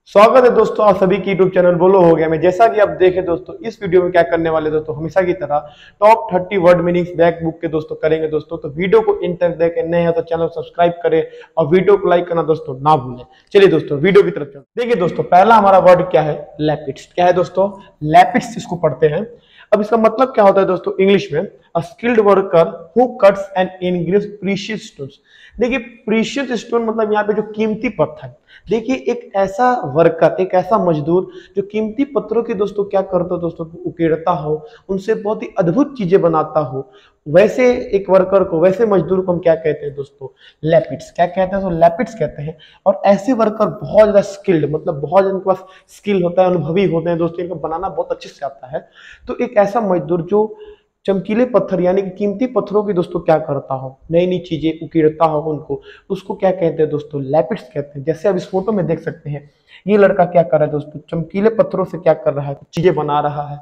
स्वागत है दोस्तों आप सभी की यूट्यूब चैनल बोलो हो गया में। जैसा कि आप देखें दोस्तों, इस वीडियो में क्या करने वाले दोस्तों, हमेशा की तरह top 30 word meanings back book के दोस्तों करेंगे दोस्तों। तो वीडियो को इन तक देखें, नए हैं तो चैनल सब्सक्राइब करें और वीडियो को लाइक करना दोस्तों ना भूलें। चलिए दोस्तों वीडियो की तरफ चलते। देखिए दोस्तों, पहला हमारा वर्ड क्या है, लैपिड्स। क्या है दोस्तों, लैपिड्स इसको पढ़ते हैं। अब इसका मतलब क्या होता है दोस्तों इंग्लिश में, a skilled worker who cuts and engraves precious stones. देखिए प्रीशियस स्टोन मतलब यहाँ पे जो कीमती पत्थर। देखिए एक ऐसा वर्कर, एक ऐसा मजदूर जो कीमती पत्थरों की दोस्तों क्या करता हो दोस्तों, उकेड़ता हो, उनसे बहुत ही अद्भुत चीजें बनाता हो, वैसे एक वर्कर को, वैसे मजदूर को हम क्या कहते हैं दोस्तों, लैपिड्स। क्या कहते हैं तो लैपिड्स कहते हैं। और ऐसे वर्कर बहुत ज्यादा स्किल्ड, मतलब बहुत इनके पास स्किल होता है, अनुभवी होते हैं दोस्तों, इनको बनाना बहुत अच्छे से आता है। तो एक ऐसा मजदूर जो चमकीले पत्थर यानी कि कीमती पत्थरों की दोस्तों क्या करता हो, नई नई चीजें उकेड़ता हो उनको, उसको क्या कहते हैं दोस्तों, लैपिड्स कहते हैं। जैसे आप इस फोटो में देख सकते हैं, ये लड़का क्या कर रहा है दोस्तों, चमकीले पत्थरों से क्या कर रहा है, चीजें बना रहा है,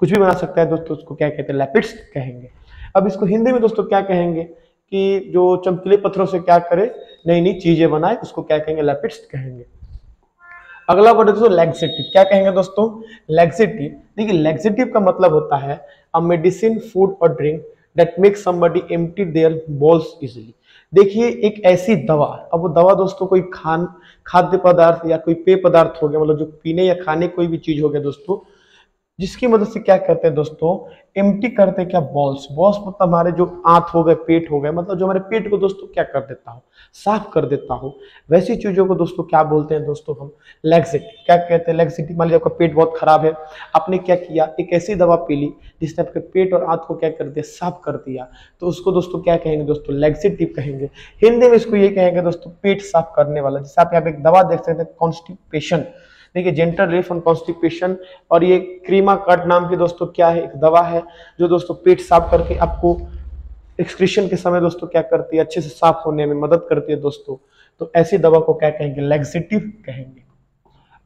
कुछ भी बना सकता है दोस्तों, उसको क्या कहते हैं, लैपिड्स कहेंगे। अब इसको हिंदी में दोस्तों क्या कहेंगे कि जो चमकीले पत्थरों से क्या करे, नई नई चीजें बनाए, उसको क्या कहेंगे, लैपिड्स कहेंगे। अगला वर्ड है दोस्तों लैक्सेटिव। क्या कहेंगे दोस्तों, लैक्सेटिव। देखिए लैक्सेटिव का मतलब होता है अ मेडिसिन, फूड और drink that make somebody empty their bowels easily. देखिए एक ऐसी दवा, अब वो दवा दोस्तों कोई खाद्य पदार्थ या कोई पेय पदार्थ हो गया, मतलब जो पीने या खाने कोई भी चीज हो गया दोस्तों, जिसकी मदद से क्या कहते हैं दोस्तों, एम्प्टी करते हैं क्या, बॉल्स। बॉल्स मतलब हमारे जो आंत हो गए, पेट हो गए, मतलब जो हमारे पेट को दोस्तों क्या कर देता हो, साफ कर देता हो, वैसी चीजों को दोस्तों क्या बोलते हैं दोस्तों, हम लैक्सेटिव। क्या कहते हैं लैक्सेटिव। मान लीजिए आपका पेट बहुत खराब है, आपने क्या किया, एक ऐसी दवा पी ली जिसने आपके पेट और आंत को क्या कर दिया, साफ कर दिया, तो उसको दोस्तों क्या कहेंगे दोस्तों, लैक्सेटिव कहेंगे। हिंदी में इसको ये कहेंगे दोस्तों, पेट साफ करने वाला। जैसे आप यहाँ पे एक दवा देख सकते हैं, कॉन्स्टिपेशन। देखिए जेंटल रिलीफ ऑन कॉन्स्टिपेशन। और ये क्रीमा कट नाम की दोस्तों क्या है, एक दवा है जो दोस्तों पेट साफ करके आपको एक्सक्रीशन के समय दोस्तों क्या करती है, अच्छे से साफ होने में मदद करती है दोस्तों। तो ऐसी दवा को क्या कहेंगे, लैक्सेटिव कहेंगे।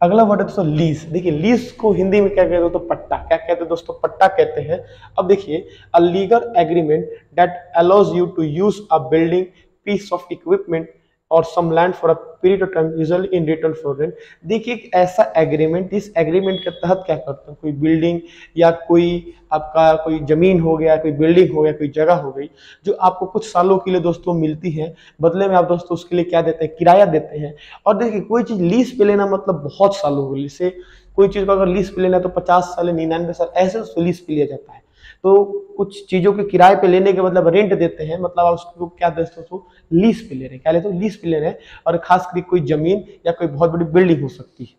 अगला वर्ड है दोस्तों लीज। देखिए लीज को हिंदी में क्या कहते हैं दोस्तों, पट्टा। क्या कहते हैं दोस्तों, पट्टा कहते हैं। अब देखिए a legal agreement that allows you to use a building, piece of equipment और some land for a period of time usually in return for rent. देखिए एक ऐसा एग्रीमेंट, इस एग्रीमेंट के तहत क्या करते हैं, कोई बिल्डिंग या कोई आपका कोई जमीन हो गया, कोई बिल्डिंग हो गया, कोई जगह हो गई, जो आपको कुछ सालों के लिए दोस्तों मिलती है, बदले में आप दोस्तों उसके लिए क्या देते हैं, किराया देते हैं। और देखिए कोई चीज लीज पे लेना मतलब बहुत सालों के लिए, जैसे कोई चीज को अगर लीज पे लेना है तो 50 साल, 99 साल ऐसे उसको लीज पे लिया जाता है। तो कुछ चीजों के किराए पे लेने के मतलब रेंट देते हैं, मतलब आप उसको क्या देते हो, लीज पे ले रहे हैं। क्या लेते हो, लीज पे ले रहे हैं। और खास करके कोई जमीन या कोई बहुत बड़ी बिल्डिंग हो सकती है,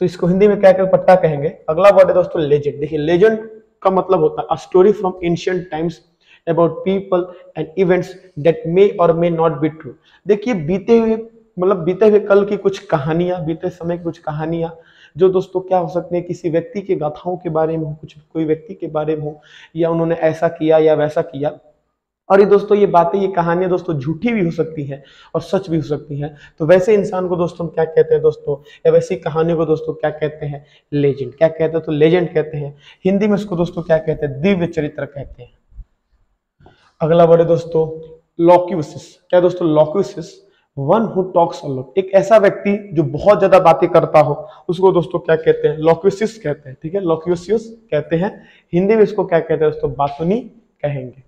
तो इसको हिंदी में क्या कर पट्टा कहेंगे। अगला वर्ड है दोस्तों लेजेंड। देखिए लेजेंड का मतलब होता है a story from ancient times about people and events that may और मे नॉट बी ट्रू। देखिए बीते हुए, मतलब बीते हुए कल की कुछ कहानियां, बीते समय की कुछ कहानियां, जो दोस्तों क्या हो सकती है, किसी व्यक्ति के गाथाओं के बारे में हो, कुछ कोई व्यक्ति के बारे में हो, या उन्होंने ऐसा किया या वैसा किया। और ये दोस्तों ये बातें, ये कहानियां दोस्तों झूठी भी हो सकती है और सच भी हो सकती है। तो वैसे इंसान को दोस्तों क्या कहते हैं दोस्तों, या वैसी कहानियों को दोस्तों क्या कहते हैं, लेजेंड। क्या कहते हैं तो लेजेंड कहते हैं। हिंदी में इसको दोस्तों क्या कहते हैं, दिव्य चरित्र कहते हैं। अगला वर्ड है दोस्तों लॉक्यूसिस। क्या दोस्तों, loquacious, one who talks a lot. एक ऐसा व्यक्ति जो बहुत ज्यादा बातें करता हो, उसको दोस्तों क्या कहते हैं, लॉक्यूसिस कहते हैं। ठीक है, लॉक्यूसियस कहते हैं। हिंदी में इसको क्या कहते हैं दोस्तों, बातुनी कहेंगे।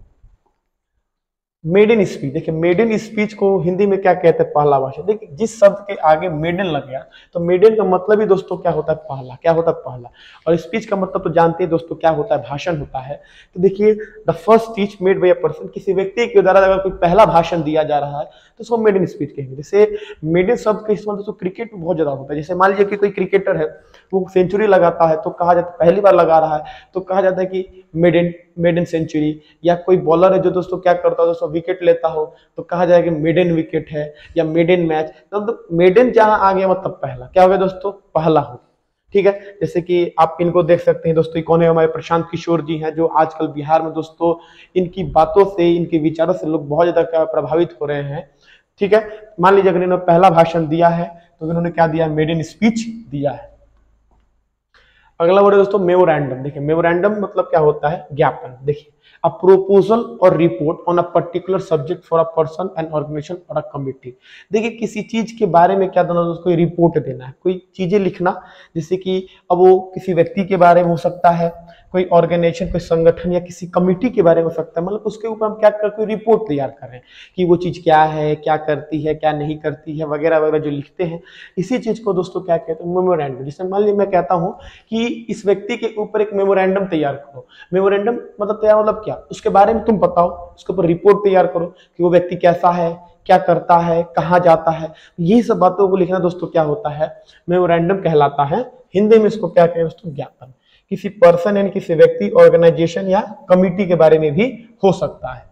Made in speech. देखिए मेड इन स्पीच को हिंदी में क्या कहते हैं, पहला भाषण। देखिए जिस शब्द के आगे मेड इन लग गया, तो मेड इन का मतलब ही दोस्तों क्या होता है, पहला। क्या होता है, पहला। और स्पीच का मतलब तो जानते हैं दोस्तों क्या होता है, भाषण होता है। तो देखिए the first speech made by a person, किसी व्यक्ति के द्वारा अगर कोई पहला भाषण दिया जा रहा है तो उसको मेड इन स्पीच कहेंगे। जैसे मेड इन शब्द का इस्तेमाल दोस्तों क्रिकेट में बहुत ज्यादा होता है। जैसे मान लीजिए कि कोई क्रिकेटर है, वो सेंचुरी लगाता है, तो कहा जाता है, पहली बार लगा रहा है तो कहा जाता है कि मेड इन सेंचुरी। या कोई बॉलर है जो दोस्तों क्या करता है दोस्तों, विकेट लेता हो, तो कहा जाए कि मेडन विकेट है या मेडन मैच। तो मतलब मेडन जहां आ गया मतलब पहला, क्या हो गया दोस्तों, पहला हो। ठीक है, जैसे कि आप इनको देख सकते हैं दोस्तों, कौन है, हमारे प्रशांत किशोर जी हैं, जो आजकल बिहार में दोस्तों इनकी बातों से, इनके विचारों से लोग बहुत ज्यादा प्रभावित हो रहे हैं। ठीक है, मान लीजिए अगर इन्होंने पहला भाषण दिया है तो इन्होंने क्या दिया, मेडन स्पीच दिया है। अगला वर्ड है दोस्तों मेमोरेंडम। देखिए मेमोरेंडम मतलब क्या होता है, ज्ञापन। देखिए अ प्रोपोजल और report on a particular subject for a person and organisation और अ कमिटी। देखिए किसी चीज के बारे में क्या देना, उसको रिपोर्ट देना है, कोई चीजें लिखना, जैसे कि अब वो किसी व्यक्ति के बारे में हो सकता है, कोई ऑर्गेनाइजेशन, कोई संगठन या किसी कमिटी के बारे में हो सकता है, मतलब उसके ऊपर हम क्या कर कोई रिपोर्ट तैयार कर रहे हैं कि वो चीज क्या है, क्या करती है, क्या नहीं करती है, वगैरह वगैरह जो लिखते हैं, इसी चीज को दोस्तों क्या कहते हैं, मेमोरेंडम। जैसे मान लीजिए मैं कहता हूं कि इस व्यक्ति के ऊपर एक मेमोरेंडम तैयार करो। मेमोरेंडम मतलब तैयार मतलब क्या, उसके बारे में तुम बताओ, उसके ऊपर रिपोर्ट तैयार करो कि वो व्यक्ति कैसा है, क्या करता है, कहाँ जाता है, यही सब बातों को लिखना दोस्तों क्या होता है, मेमोरेंडम कहलाता है। हिंदी में इसको क्या कहते हैं दोस्तों, ज्ञापन। किसी पर्सन यानी किसी व्यक्ति, ऑर्गेनाइजेशन या कमिटी के बारे में भी हो सकता है।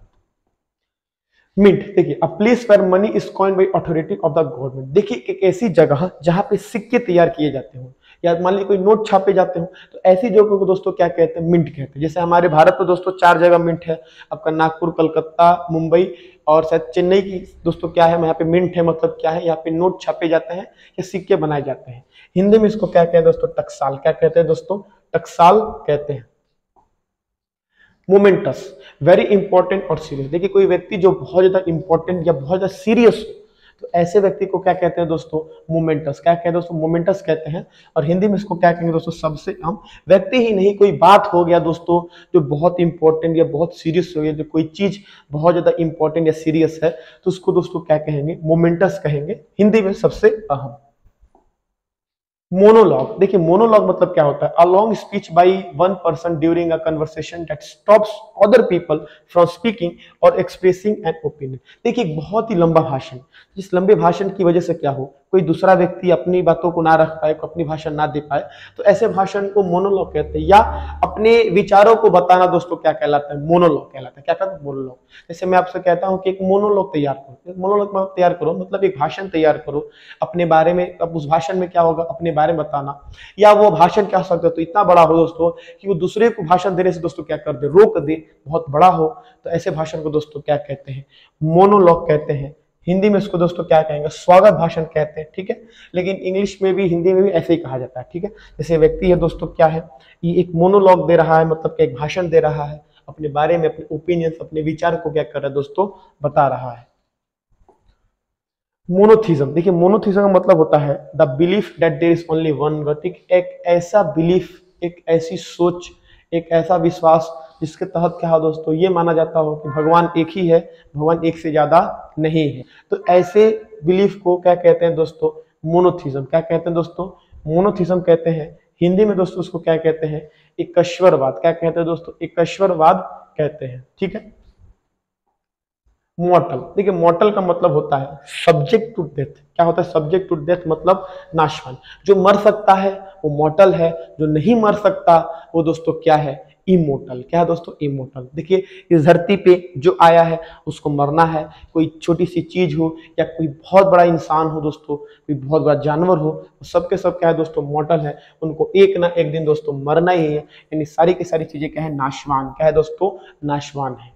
मिंट, देखिए a place where money is coined by authority of the government. देखिए एक ऐसी जगह जहां पे सिक्के तैयार किए जाते हो या मान लीजिए कोई नोट छापे जाते हो, तो ऐसी जगह को दोस्तों क्या कहते हैं, मिंट कहते हैं। जैसे हमारे भारत में दोस्तों 4 जगह मिंट है, आपका नागपुर, कलकत्ता, मुंबई और शायद चेन्नई की दोस्तों क्या है, यहाँ पे मिंट है, मतलब क्या है, यहाँ पे नोट छापे जाते हैं या सिक्के बनाए जाते हैं। हिंदी में इसको क्या कहते हैं दोस्तों, टकसाल। क्या कहते हैं दोस्तों, टकसाल कहते हैं। मोमेंटस, वेरी इंपॉर्टेंट और सीरियस। देखिए कोई व्यक्ति जो बहुत ज्यादा इंपॉर्टेंट या बहुत ज्यादा सीरियस हो, तो ऐसे व्यक्ति को क्या कहते हैं दोस्तों, मोमेंटस। क्या कहते हैं दोस्तों, मोमेंटस कहते हैं। और हिंदी में इसको क्या कहेंगे दोस्तों, सबसे अहम। व्यक्ति ही नहीं, कोई बात हो गया दोस्तों जो बहुत इंपॉर्टेंट या बहुत सीरियस हो गया, जो कोई चीज बहुत ज्यादा इंपॉर्टेंट या सीरियस है, तो उसको दोस्तों क्या कहेंगे, मोमेंटस कहेंगे, हिंदी में सबसे अहम। मोनोलॉग, देखिए मोनोलॉग मतलब क्या होता है, a long speech by one person during a conversation that stops other people from speaking और एक्सप्रेसिंग एन ओपिनियन। देखिए एक बहुत ही लंबा भाषण, जिस लंबे भाषण की वजह से क्या हो, कोई दूसरा व्यक्ति अपनी बातों को ना रख पाए, को अपनी भाषण ना दे पाए, तो ऐसे भाषण को मोनोलॉग कहते हैं। या अपने विचारों को बताना दोस्तों क्या कहलाता है, मोनोलॉग कहलाता है। क्या कहता है, मोनोलॉग। जैसे मैं आपसे कहता हूं कि एक मोनोलॉग तैयार करो, एक मोनोलॉग तैयार करो मतलब एक भाषण तैयार करो अपने बारे में। अब उस भाषण में क्या होगा, अपने बारे में बताना, या वो भाषण क्या हो सकता है, तो इतना बड़ा हो दोस्तों कि वो दूसरे को भाषण देने से दोस्तों क्या कर दे, रोक दे, बहुत बड़ा हो, तो ऐसे भाषण को दोस्तों क्या कहते हैं, मोनोलॉग कहते हैं। हिंदी में इसको दोस्तों क्या कहेंगे, स्वागत भाषण कहते हैं, ठीक है। लेकिन इंग्लिश में भी, हिंदी में भी ऐसे ही कहा जाता है, ठीक है। जैसे व्यक्ति है दोस्तों क्या है, ये एक मोनोलॉग दे रहा है, मतलब कि एक भाषण दे रहा है अपने बारे में, अपने ओपिनियंस, अपने विचार को क्या कर रहा है दोस्तों, बता रहा है। मोनोथिज्म, देखिए मोनोथिज्म का मतलब होता है the belief that there is only one God. एक ऐसा बिलीफ, एक ऐसी सोच, एक ऐसा विश्वास जिसके तहत क्या हो दोस्तों, ये माना जाता हो कि भगवान एक ही है, भगवान एक से ज्यादा नहीं है। तो ऐसे बिलीफ को क्या कहते हैं दोस्तों, मोनोथिज्म। क्या कहते हैं दोस्तों, मोनोथिज्म कहते हैं। हिंदी में दोस्तों उसको क्या कहते हैं, एकश्वरवाद। क्या कहते हैं दोस्तों, एकश्वरवाद कहते हैं, ठीक है। मॉर्टल, देखिए मॉर्टल का मतलब होता है सब्जेक्ट टू डेथ। क्या होता है, सब्जेक्ट टू डेथ मतलब नाशवान। जो मर सकता है वो मॉर्टल है, जो नहीं मर सकता वो दोस्तों क्या है, इमोर्टल। क्या है दोस्तों, इमोर्टल। देखिए इस धरती पे जो आया है उसको मरना है, कोई छोटी सी चीज हो या कोई बहुत बड़ा इंसान हो दोस्तों, कोई बहुत बड़ा जानवर हो, सबके सब क्या है दोस्तों, मॉर्टल है। उनको एक ना एक दिन दोस्तों मरना ही है। यानी सारी की सारी चीजें क्या है, नाशवान। क्या है दोस्तों, नाशवान है।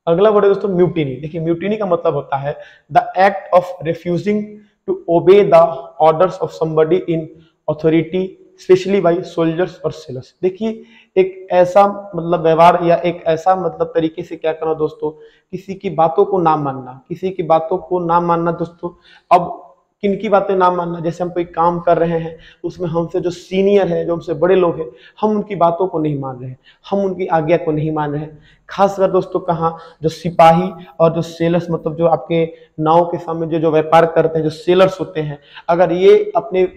अगला वर्ड है दोस्तों म्यूटिनी। देखिए म्यूटिनी का मतलब होता है the act of refusing to obey the orders of somebody in authority especially by soldiers और सेलर्स। देखिए एक ऐसा मतलब व्यवहार या एक ऐसा मतलब तरीके से क्या करना दोस्तों, किसी की बातों को ना मानना, किसी की बातों को ना मानना दोस्तों। अब किनकी बातें ना मानना, जैसे हम कोई काम कर रहे हैं उसमें हमसे जो सीनियर है, जो हमसे बड़े लोग हैं, हम उनकी बातों को नहीं मान रहे हैं, हम उनकी आज्ञा को नहीं मान रहे हैं। खासकर दोस्तों कहाँ, जो सिपाही और जो सेलर्स, मतलब जो आपके नाव के सामने जो जो व्यापार करते हैं, जो सेलर्स होते हैं, अगर ये अपने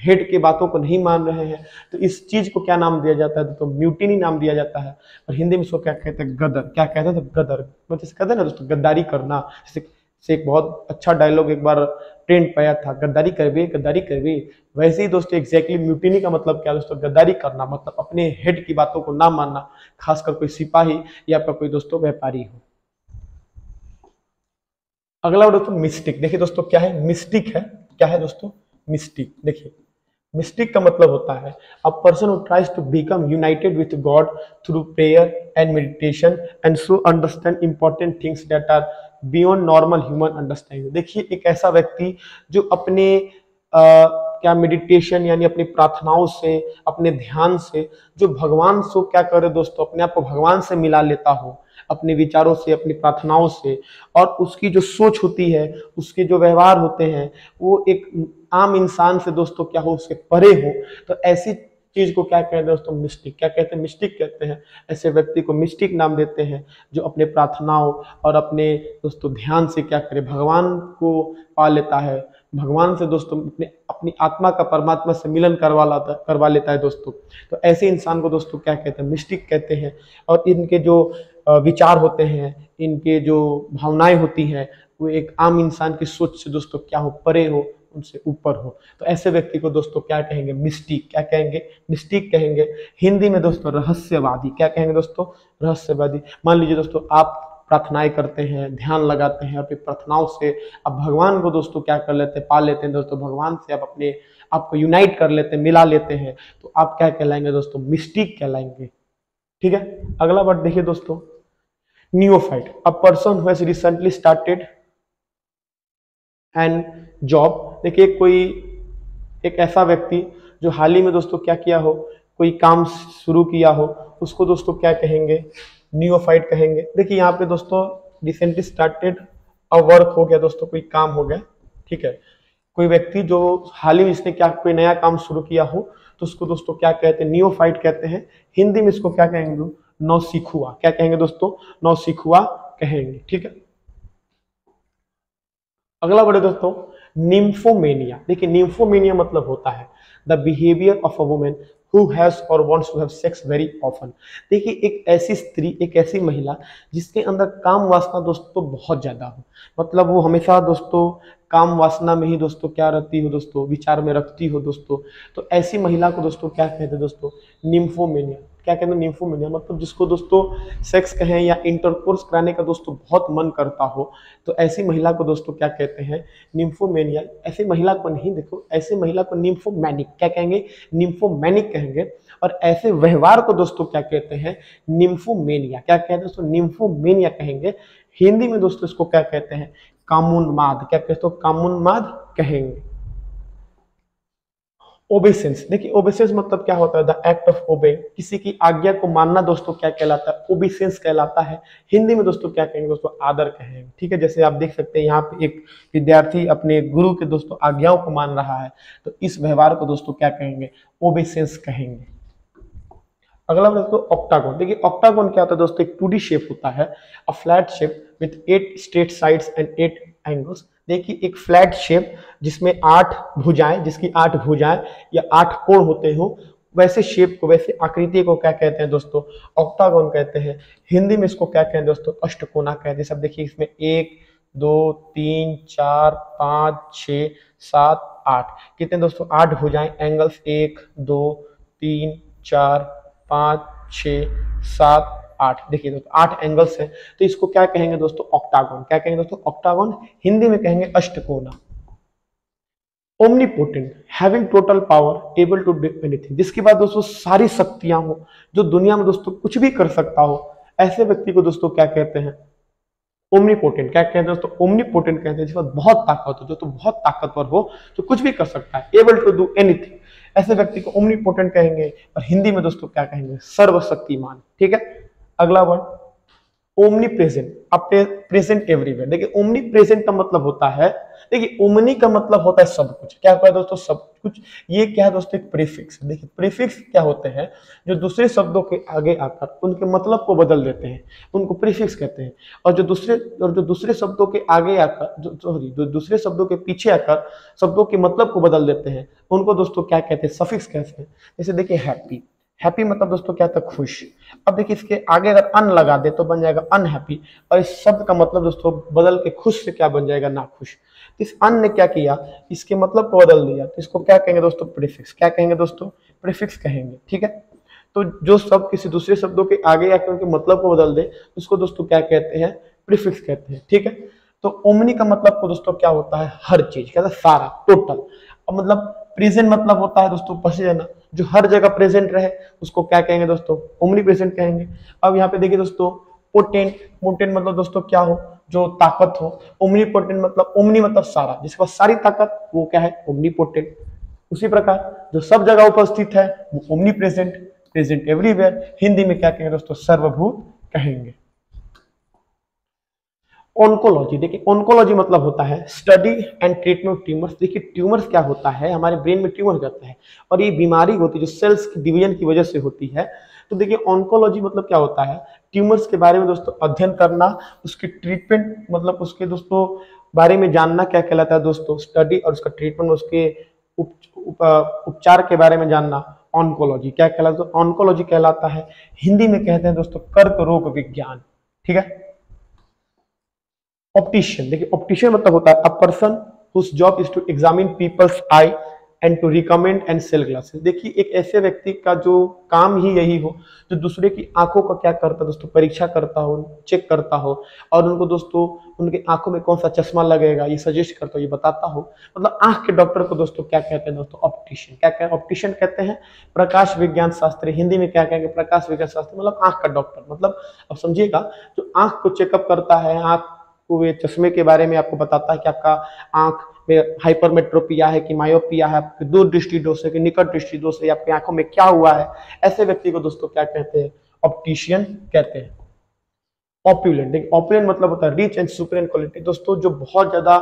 हेड की बातों को नहीं मान रहे हैं तो इस चीज को क्या नाम दिया जाता है, तो म्यूटिनी नाम दिया जाता है। और हिंदी में इसको क्या कहते हैं, गदर। क्या कहते हैं, तो गदर मतलब जैसे कहते हैं ना दोस्तों, गद्दारी करना। जैसे से एक बहुत अच्छा डायलॉग एक बार ट्रेंड पाया था, गद्दारी करबे गद्दारी करबे। वैसे ही दोस्तों एग्जैक्टली म्यूटिनी का मतलब क्या है दोस्तों, गद्दारी करना, मतलब अपने हेड की बातों को ना मानना, खासकर कोई सिपाही या आपका कोई दोस्तों व्यापारी हो। अगला दोस्तों मिस्टिक। देखिए दोस्तों क्या है, मिस्टिक है। क्या है दोस्तों, मिस्टिक। देखिए मिस्टिक का मतलब होता है a person who tries to become united with God through prayer and meditation and so understand important things that are beyond normal human understanding. देखिए एक ऐसा व्यक्ति जो अपने क्या मेडिटेशन यानी अपनी प्रार्थनाओं से, अपने ध्यान से जो भगवान से क्या करे दोस्तों, अपने आप को भगवान से मिला लेता हो, अपने विचारों से, अपनी प्रार्थनाओं से, और उसकी जो सोच होती है, उसके जो व्यवहार होते हैं, वो एक आम इंसान से दोस्तों क्या हो, उसके परे हो, तो ऐसी चीज को क्या कहते हैं दोस्तों, मिस्टिक। क्या कहते हैं? मिस्टिक कहते हैं। ऐसे व्यक्ति को मिस्टिक नाम देते हैं, जो अपने प्रार्थनाओं और अपने दोस्तों ध्यान से क्या करे, भगवान को पा लेता है, भगवान से दोस्तों अपने अपनी आत्मा का परमात्मा से मिलन करवा लेता है दोस्तों। तो ऐसे इंसान को दोस्तों क्या कहते हैं? मिस्टिक कहते हैं। और इनके जो विचार होते हैं, इनके जो भावनाएं होती हैं, वो एक आम इंसान की सोच से दोस्तों क्या हो, परे हो, उनसे ऊपर हो। तो ऐसे व्यक्ति को दोस्तों क्या कहेंगे? मिस्टिक। क्या कहेंगे? मिस्टिक कहेंगे। हिंदी में दोस्तों रहस्यवादी। क्या कहेंगे दोस्तों? रहस्यवादी। मान लीजिए दोस्तों आप प्रार्थनाएं करते हैं, ध्यान लगाते हैं, अपनी प्रार्थनाओं से आप भगवान को दोस्तों क्या कर लेते हैं? पा लेते हैं दोस्तों। भगवान से आप अपने आपको यूनाइट कर लेते हैं, मिला लेते हैं, तो आप क्या कहलाएंगे दोस्तों? मिस्टिक कहलाएंगे। ठीक है। अगला वर्ड देखिए दोस्तों, neophyte. A person who has recently started and job. देखिए कोई एक ऐसा व्यक्ति जो हाल ही में दोस्तों क्या किया हो, कोई काम शुरू किया हो, उसको दोस्तों क्या कहेंगे? नियोफाइट कहेंगे। देखिए यहाँ पे दोस्तों रिसेंटली स्टार्टेड अ वर्क हो गया दोस्तों, कोई काम हो गया। ठीक है। कोई व्यक्ति जो हाल ही में इसने क्या कोई नया काम शुरू किया हो, तो उसको दोस्तों क्या कहते हैं? नियोफाइट कहते हैं। हिंदी में इसको क्या कहेंगे? नौसिखुआ। क्या कहेंगे दोस्तों? नौसिखुआ कहेंगे। ठीक है। अगला बढ़े दोस्तों, निम्फोमेनिया। देखिए निम्फोमेनिया मतलब होता है the behaviour of a women who has or wants to have sex very often. देखिए एक ऐसी स्त्री, एक ऐसी महिला जिसके अंदर काम वासना दोस्तों बहुत ज्यादा हो, मतलब वो हमेशा दोस्तों काम वासना में ही दोस्तों क्या रहती हो दोस्तों, विचार में रखती हो दोस्तों। तो ऐसी महिला को दोस्तों क्या कहते हैं दोस्तों? निम्फोमेनिया। क्या कहते हैं? निम्फोमेनिया मतलब जिसको दोस्तों सेक्स कहें या इंटरकोर्स कराने का दोस्तों बहुत मन करता हो, तो ऐसी महिला को दोस्तों क्या कहते हैं? निम्फोमेनिया। ऐसी महिला को नहीं, देखो ऐसी महिला को निम्फोमैनिक। क्या कहेंगे? निम्फोमैनिक कहेंगे। और ऐसे व्यवहार को दोस्तों क्या कहते हैं? निम्फोमेनिया। क्या कहते हैं दोस्तों? निम्फोमेनिया कहेंगे। हिंदी में दोस्तों इसको क्या कहते हैं? कामोन्माद। क्या कहते हो? कामोन्माद कहेंगे। ओबेसेंस। देखिए ओबेसेंस मतलब क्या होता है? द एक्ट ऑफ ओबे। किसी की आज्ञा को मानना दोस्तों क्या कहलाता है? ओबेसेंस कहलाता है। हिंदी में दोस्तों क्या कहेंगे दोस्तों? आदर कहेंगे। ठीक है। जैसे आप देख सकते हैं यहाँ पे एक विद्यार्थी अपने गुरु के दोस्तों आज्ञाओं को मान रहा है, तो इस व्यवहार को दोस्तों क्या कहेंगे? ओबेसेंस कहेंगे। अगला दोस्तों ऑक्टागोन। देखिए ऑक्टागोन क्या होता है दोस्तों? एक 2D शेप होता है, a flat shape with 8 straight sides and 8 angles. देखिए एक फ्लैट शेप जिसमें 8 भुजाएं, जिसकी 8 भुजाएं या 8 कोण होते हो, वैसे शेप को, वैसे आकृति को क्या कहते हैं दोस्तों? ऑक्टागोन कहते हैं। हिंदी में इसको क्या कहते हैं दोस्तों? अष्टकोना कहते हैं। सब देखिए इसमें 1 2 3 4 5 6 7 8 कितने दोस्तों? 8 भुजाएं, एंगल्स 1 2 3 4 5 6 7 8। देखिए दोस्तों 8 एंगल्स हैं, तो इसको क्या कहेंगे दोस्तों? ऑक्टागोन। क्या कहेंगे दोस्तों? ऑक्टागोन। हिंदी में कहेंगे अष्टकोना। Omnipotent, having total power, able to do anything. जिसके बाद दोस्तों सारी शक्तियां हो, जो दुनिया में दोस्तों कुछ भी कर सकता हो, ऐसे व्यक्ति को दोस्तों क्या कहते हैं? ओमनीपोटेंट। क्या कहते हैं दोस्तों? ओमनीपोटेंट कहते हैं जिसके पास बहुत ताकत हो, जो तो बहुत ताकतवर हो, जो कुछ भी कर सकता है। एबल टू डू एनीथिंग, ऐसे व्यक्ति को ओमनीपोटेंट कहेंगे। और हिंदी में दोस्तों क्या कहेंगे? सर्वशक्तिमान। ठीक है। अगला वर्ड ओमनी प्रेजेंट, अब प्रेजेंट एवरीवेयर। देखिए ओमनी प्रेजेंट का मतलब होता है, देखिए ओमनी का मतलब होता है सब कुछ। क्या होता है दोस्तों? सब कुछ। ये क्या है दोस्तों? एक प्रीफिक्स। देखिए प्रीफिक्स क्या होते हैं? जो दूसरे शब्दों के आगे आकर उनके मतलब को बदल देते हैं, उनको प्रीफिक्स कहते हैं। और जो दूसरे शब्दों के आगे आकर, जो दूसरे शब्दों के पीछे आकर शब्दों के मतलब को बदल देते हैं, उनको दोस्तों क्या कहते हैं? सफिक्स कहते हैं। जैसे देखिए हैप्पी। हैप्पी मतलब दोस्तों क्या था? खुश। अब देखिए इसके आगे अगर अन लगा दे तो बन जाएगा अनहैप्पी, और इस शब्द का मतलब दोस्तों बदल के खुश से क्या बन जाएगा? नाखुश। इस अन ने क्या किया? इसके मतलब को बदल दिया, तो इसको क्या कहेंगे दोस्तों? प्रीफिक्स। क्या कहेंगे दोस्तों? प्रीफिक्स कहेंगे। ठीक है। तो जो शब्द किसी दूसरे शब्दों के आगे आकर उनके मतलब को बदल दे, उसको दोस्तों क्या कहते हैं? प्रीफिक्स कहते हैं। ठीक है। तो ओमनी का मतलब को दोस्तों क्या होता है? हर चीज, क्या? सारा, टोटल। और मतलब प्रेजेंट मतलब होता है दोस्तों प्रेजेंट, जो हर जगह प्रेजेंट रहे, उसको क्या कहेंगे दोस्तों? ओमनी प्रेजेंट कहेंगे। अब यहाँ पे देखिए दोस्तों पोटेंट। पोटेंट मतलब दोस्तों क्या हो? जो ताकत हो। ओमनी पोटेंट मतलब, ओमनी मतलब सारा, जिसके पास सारी ताकत, वो क्या है? Omni potent. उसी प्रकार जो सब जगह उपस्थित है वो omni present, present everywhere, Hindi में क्या कहेंगे दोस्तों, सर्वभूत कहेंगे। ऑन्कोलॉजी, देखिए ऑन्कोलॉजी मतलब होता है study and treatment of tumours. देखिए ट्यूमर्स क्या होता है, हमारे ब्रेन में ट्यूमर करता है और ये बीमारी होती है जो सेल्स की डिवीजन की वजह से होती है। तो देखिए ऑन्कोलॉजी मतलब क्या होता है, ट्यूमर्स के बारे में दोस्तों अध्ययन करना, उसकी ट्रीटमेंट मतलब उसके दोस्तों बारे में जानना क्या कहलाता है दोस्तों, स्टडी, और उसका ट्रीटमेंट, उसके उपचार के बारे में जानना ऑन्कोलॉजी क्या कहलाता है, ऑन्कोलॉजी कहलाता है। हिंदी में कहते हैं दोस्तों कर्क रोग विज्ञान, ठीक है। ऑप्टिशियन, देखिए ऑप्टिशियन मतलब होता है a person whose job is to examine people's eye and to recommend and sell glasses. देखिए एक ऐसे व्यक्ति का जो काम ही यही हो जो दूसरे की आंखों का क्या करता है दोस्तों, परीक्षा करता हो, चेक करता हो, और उनको दोस्तों उनके आंखों में कौन सा चश्मा लगेगा ये सजेस्ट करता हो, ये बताता हो। मतलब आंख के डॉक्टर को दोस्तों क्या कहते हैं दोस्तों, ऑप्टिशियन। क्या कहते हैं, ऑप्टिशियन कहते हैं प्रकाश विज्ञान शास्त्री, हिंदी में क्या कहेंगे, प्रकाश विज्ञान शास्त्री, मतलब आंख का डॉक्टर। मतलब अब समझिएगा जो आंख को चेकअप करता है, आंख को ये चश्मे के बारे में आपको बताता है कि आपका आंख में हाइपरमेट्रोपिया है कि मायोपिया है, आपकी दूर दृष्टि दोष है कि निकट दृष्टि दोष है, आपकी आंखों में क्या हुआ है, ऐसे व्यक्ति को दोस्तों क्या कहते हैं, ऑप्टिशियन कहते हैं। ऑप्युलेंट, देखिए ऑप्युलेंट मतलब होता है रिच एंड सुपीरियर क्वालिटी। दोस्तों जो बहुत ज्यादा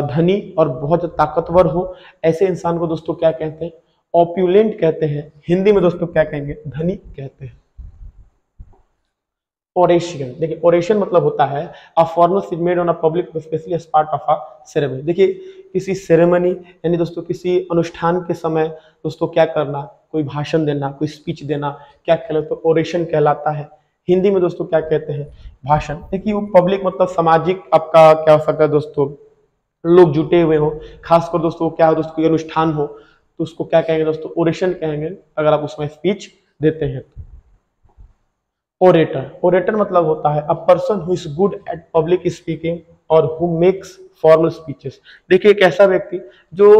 धनी और बहुत ज्यादा ताकतवर हो, ऐसे इंसान को दोस्तों क्या कहते हैं, ऑप्युलेंट कहते हैं। हिंदी में दोस्तों क्या कहेंगे, धनी कहते हैं। ओरेशियन, देखिए ओरेशन मतलब होता है a formal speech made on a public especially as part of a ceremony. देखिए किसी सेरेमनी यानी दोस्तों किसी अनुष्ठान के समय दोस्तों क्या करना, कोई भाषण देना, कोई स्पीच देना, क्या कहलाता है, ओरेशन कहलाता है। हिंदी में दोस्तों क्या कहते हैं, भाषण। देखिए वो पब्लिक मतलब सामाजिक आपका क्या हो सकता है दोस्तों, लोग जुटे हुए हो, खासकर दोस्तों क्या हो दोस्तों, कोई अनुष्ठान हो तो उसको क्या कहेंगे दोस्तों, ओरेशन कहेंगे अगर आप उसमें स्पीच देते हैं तो। ओरेटर, ओरेटर मतलब होता है a person who is good at public speaking और हु मेक्स फॉर्मल स्पीचेस। देखिए एक ऐसा व्यक्ति जो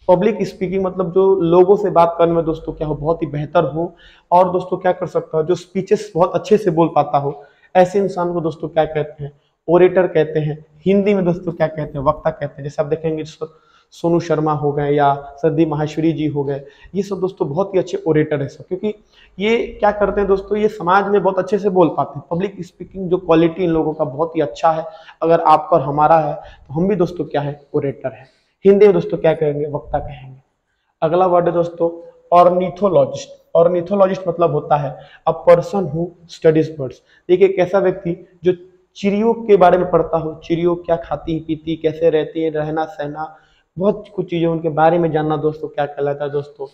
पब्लिक स्पीकिंग मतलब जो लोगों से बात करने में दोस्तों क्या हो बहुत ही बेहतर हो, और दोस्तों क्या कर सकता है, जो स्पीचेस बहुत अच्छे से बोल पाता हो, ऐसे इंसान को दोस्तों क्या कहते हैं, ओरेटर कहते हैं। हिंदी में दोस्तों क्या कहते हैं, वक्ता कहते हैं। जैसे आप देखेंगे सोनू शर्मा हो गए या सदी माहेश्वरी जी हो गए, ये सब दोस्तों बहुत ही अच्छे ओरेटर है सब, क्योंकि ये क्या करते हैं दोस्तों, ये समाज में बहुत अच्छे से बोल पाते हैं। पब्लिक स्पीकिंग जो क्वालिटी इन लोगों का बहुत ही अच्छा है, अगर आपका और हमारा है तो हम भी दोस्तों क्या है, ओरेटर है। हिंदी में दोस्तों क्या कहेंगे, वक्ता कहेंगे। अगला वर्ड है दोस्तों ऑर्निथोलॉजिस्ट। ऑर्निथोलॉजिस्ट मतलब होता है a person who studies birds. देखिए एक ऐसा व्यक्ति जो चिड़ियों के बारे में पढ़ता हो, चिड़ियों क्या खाती पीती, कैसे रहती है, रहना सहना, बहुत कुछ चीजें उनके बारे में जानना दोस्तों क्या कहलाता है दोस्तों,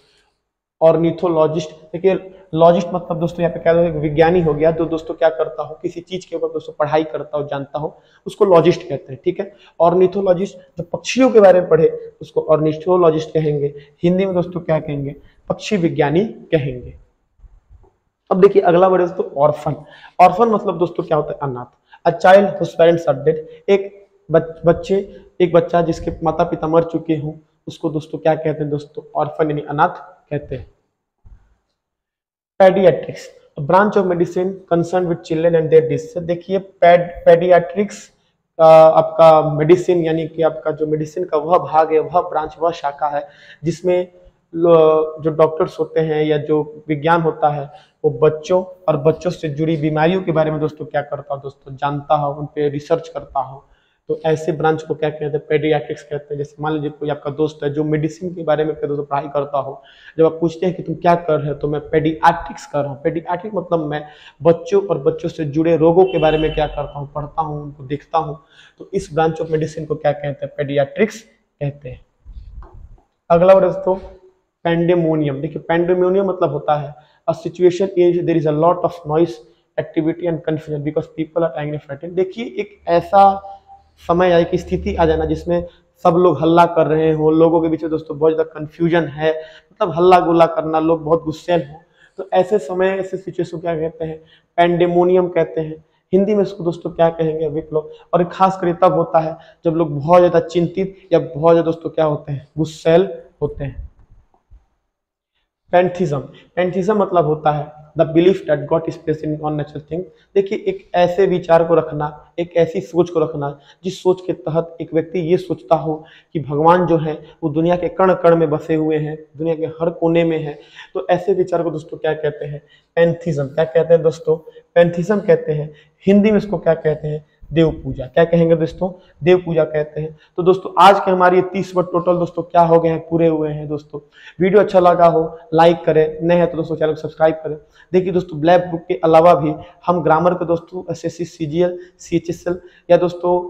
ऑर्निथोलॉजिस्ट। देखिए लॉजिस्ट मतलब दोस्तों यहाँ पे क्या है, विज्ञानी हो गया, जो दोस्तों क्या करता हो, किसी चीज के ऊपर दोस्तों पढ़ाई करता हो, जानता हो, उसको लॉजिस्ट कहते हैं, ठीक है। ऑर्निथोलॉजिस्ट जो पक्षियों के बारे में पढ़े उसको ऑर्निथोलॉजिस्ट कहेंगे। हिंदी में दोस्तों क्या कहेंगे, पक्षी विज्ञानी कहेंगे। अब देखिए अगला वर्ड है दोस्तों ऑर्फन। ऑर्फन मतलब दोस्तों क्या होता है, अनाथ। A child whose parents are dead, एक बच्चा जिसके माता पिता मर चुके हों उसको दोस्तों क्या कहते हैं दोस्तों, ऑर्फन यानी अनाथ कहते हैं। Paediatrics, branch of medicine concern with children and their disease. देखिए पेडियाट्रिक्स आपका मेडिसिन यानी कि आपका जो मेडिसिन का वह भाग है, वह ब्रांच, वह शाखा है जिसमें जो डॉक्टर्स होते हैं या जो विज्ञान होता है वो बच्चों और बच्चों से जुड़ी बीमारियों के बारे में दोस्तों क्या करता हो दोस्तों, जानता हो, उन पे रिसर्च करता हो। तो ऐसे ब्रांच को क्या कहते हैं, पेडियाट्रिक्स कहते हैं। जैसे मान लीजिए कोई आपका दोस्त है जो मेडिसिन के बारे में दोस्तों पढ़ाई करता हो, जब आप पूछते हैं कि तुम क्या कर रहे हो तो मैं पेडियाट्रिक्स कर रहा हूँ। पेडियाट्रिक मतलब मैं बच्चों और बच्चों से जुड़े रोगों के बारे में क्या करता हूँ, पढ़ता हूँ, उनको देखता हूँ। तो इस ब्रांच ऑफ मेडिसिन को क्या कहते हैं, पेडियाट्रिक्स कहते हैं। अगला वर्ड दोस्तों पैंडेमोनियम। देखिए पैंडेमोनियम मतलब होता है a situation in there is a lot of noise activity and confusion because people are angry frightened. देखिए एक ऐसा समय आए कि स्थिति आ जाना जिसमें सब लोग हल्ला कर रहे हो, लोगों के बीच में दोस्तों बहुत ज्यादा कंफ्यूजन है, मतलब हल्ला गुल्ला करना, लोग बहुत गुस्से हो। तो ऐसे समय, ऐसे सिचुएशन क्या कहते हैं, पैंडेमोनियम कहते हैं। हिंदी में इसको दोस्तों क्या कहेंगे, विप्लव। और खास कर तब होता है जब लोग बहुत ज्यादा चिंतित या बहुत ज्यादा दोस्तों क्या होते हैं, गुस्सैल होते हैं। पैंथिज्म, पैंथिज्म मतलब होता है the belief that God is present on natural thing. देखिए, एक ऐसे विचार को रखना, एक ऐसी सोच को रखना जिस सोच के तहत एक व्यक्ति ये सोचता हो कि भगवान जो है वो दुनिया के कण कण में बसे हुए हैं, दुनिया के हर कोने में है। तो ऐसे विचार को दोस्तों क्या कहते हैं? पैंथिज्म। क्या कहते हैं दोस्तों? पैंथिज्म कहते हैं। हिंदी में इसको क्या कहते हैं? देव पूजा। क्या कहेंगे दोस्तों? देव पूजा कहते हैं। तो दोस्तों आज के हमारी 30 वर्ड टोटल दोस्तों क्या हो गए हैं? पूरे हुए हैं दोस्तों। वीडियो अच्छा लगा हो लाइक करें, नए हैं तो दोस्तों चैनल को सब्सक्राइब करें। देखिए दोस्तों, ब्लैक बुक के अलावा भी हम ग्रामर के दोस्तों एसएससी, सीजीएल, सीएचएसएल या दोस्तों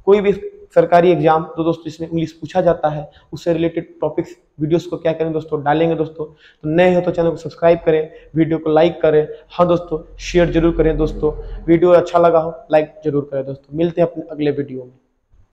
कोई भी सरकारी एग्जाम तो दोस्तों जिसमें इंग्लिश पूछा जाता है उससे रिलेटेड टॉपिक्स वीडियोस को क्या करें दोस्तों, डालेंगे दोस्तों। तो नए हो तो चैनल को सब्सक्राइब करें, वीडियो को लाइक करें, हाँ दोस्तों शेयर जरूर करें दोस्तों। वीडियो अच्छा लगा हो लाइक जरूर करें दोस्तों। मिलते हैं अपने अगले वीडियो में।